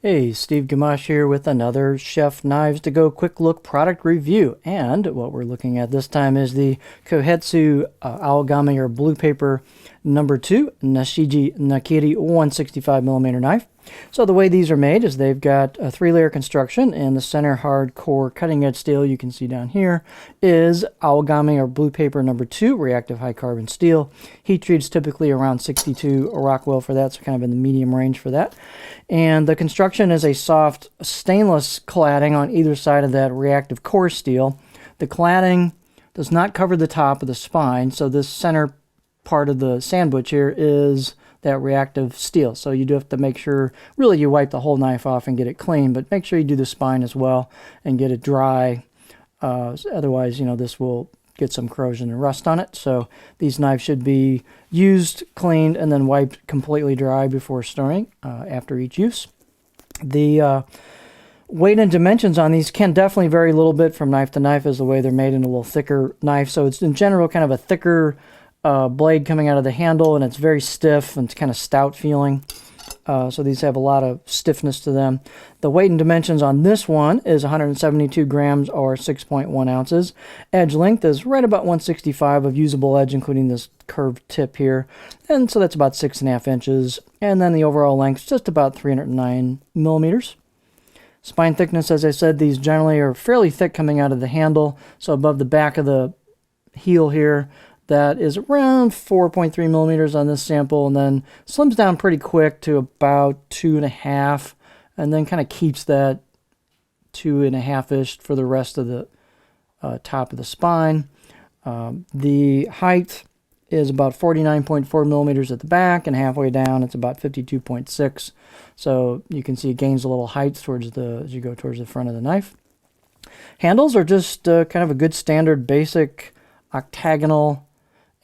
Hey, Steve Gamache here with another Chef Knives to Go quick look product review. And what we're looking at this time is the Kohetsu Aogami or blue paper number 2 Nashiji Nakiri 165mm knife. So the way these are made is they've got a 3-layer construction, and the center hardcore cutting edge steel you can see down here is Aogami or blue paper number 2 reactive high carbon steel. Heat treats typically around 62 Rockwell for that, so kind of in the medium range for that. And the construction is a soft stainless cladding on either side of that reactive core steel. The cladding does not cover the top of the spine, so this center part of the sandwich here is that reactive steel. So you do have to make sure, really, you wipe the whole knife off and get it clean, but make sure you do the spine as well and get it dry. Otherwise, this will get some corrosion and rust on it. So these knives should be used, cleaned, and then wiped completely dry before storing after each use. The weight and dimensions on these can definitely vary a little bit from knife to knife, as the way they're made in a little thicker knife. So it's in general kind of a thicker blade coming out of the handle, and it's very stiff and it's kind of stout feeling. So these have a lot of stiffness to them. The weight and dimensions on this one is 172 grams or 6.1 ounces. Edge length is right about 165 of usable edge, including this curved tip here. And so that's about 6.5 inches. And then the overall length is just about 309 millimeters. Spine thickness, as I said, these generally are fairly thick coming out of the handle. So above the back of the heel here, that is around 4.3 millimeters on this sample, and then slims down pretty quick to about 2.5, and then kind of keeps that 2.5-ish for the rest of the top of the spine. The height is about 49.4 millimeters at the back, and halfway down it's about 52.6. So you can see it gains a little height as you go towards the front of the knife. Handles are just kind of a good standard basic octagonal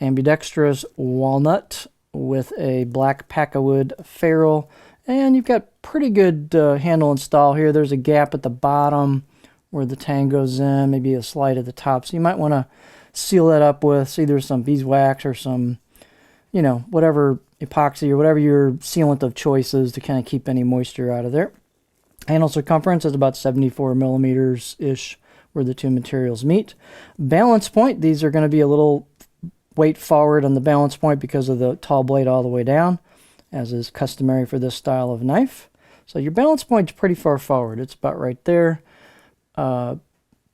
ambidextrous walnut with a black packawood ferrule, and you've got pretty good handle install here. There's a gap at the bottom where the tang goes in, maybe a slide at the top, so you might want to seal that up with either some beeswax or some, whatever epoxy or whatever your sealant of choice is to kind of keep any moisture out of there. Handle circumference is about 74 millimeters ish where the two materials meet. Balance point, these are going to be a little weight forward on the balance point because of the tall blade all the way down, as is customary for this style of knife. So your balance point's pretty far forward. It's about right there.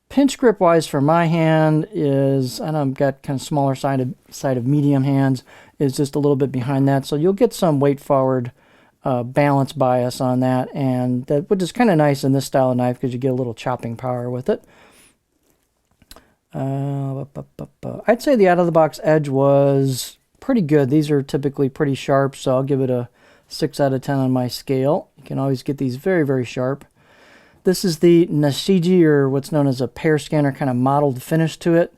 Pinch grip wise for my hand is, and I've got kind of smaller side of medium hands, is just a little bit behind that. So you'll get some weight forward balance bias on that, and that, which is kind of nice in this style of knife because you get a little chopping power with it. I'd say the out-of-the-box edge was pretty good. These are typically pretty sharp, so I'll give it a 6 out of 10 on my scale. You can always get these very, very sharp. This is the Nashiji, or what's known as a pear scanner, kind of mottled finish to it.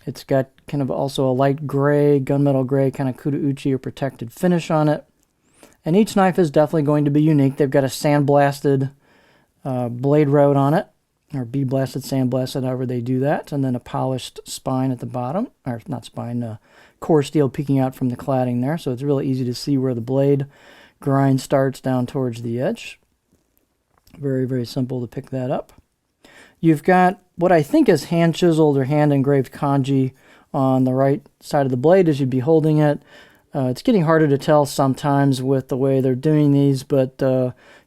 It's got kind of also a light gray, gunmetal gray, kind of kudauchi or protected finish on it. And each knife is definitely going to be unique. They've got a sandblasted blade road on it, or bee-blasted, sandblasted, however they do that, and then a polished spine at the bottom, or not spine, core steel peeking out from the cladding there, so it's really easy to see where the blade grind starts down towards the edge. Very, very simple to pick that up. You've got what I think is hand-chiseled or hand-engraved kanji on the right side of the blade as you'd be holding it. It's getting harder to tell sometimes with the way they're doing these, but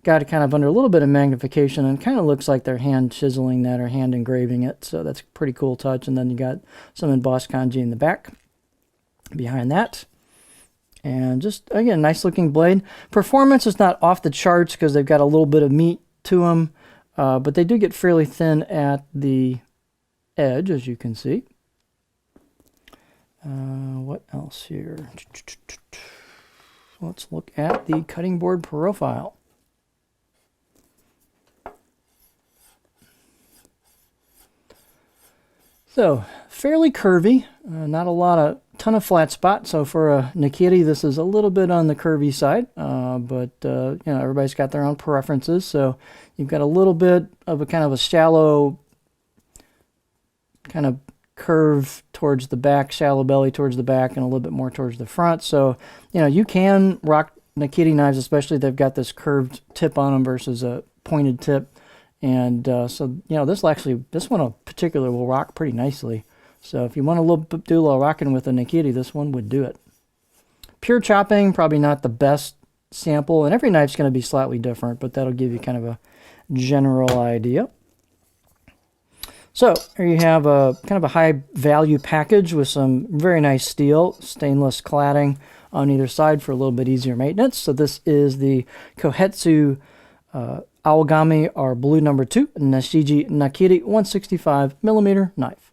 got it kind of under a little bit of magnification, and kind of looks like they're hand chiseling that or hand engraving it. So that's a pretty cool touch. And then you got some embossed kanji in the back behind that. And just, again, nice looking blade. Performance is not off the charts because they've got a little bit of meat to them, but they do get fairly thin at the edge, as you can see. What else here? Let's look at the cutting board profile. So, fairly curvy, not a ton of flat spot. So for a Nakiri, this is a little bit on the curvy side, but everybody's got their own preferences. So you've got a little bit of a kind of a shallow kind of curve towards the back, shallow belly towards the back, and a little bit more towards the front. So, you can rock Nakiri knives especially, they've got this curved tip on them versus a pointed tip. And so, this one in particular will rock pretty nicely. So if you want to do a little rocking with a Nakiri, this one would do it. Pure chopping, probably not the best sample, and every knife's going to be slightly different, but that'll give you kind of a general idea. So here you have a kind of a high value package with some very nice steel, stainless cladding on either side for a little bit easier maintenance. So this is the Kohetsu Aogami or Blue number 2 Nashiji Nakiri 165mm knife.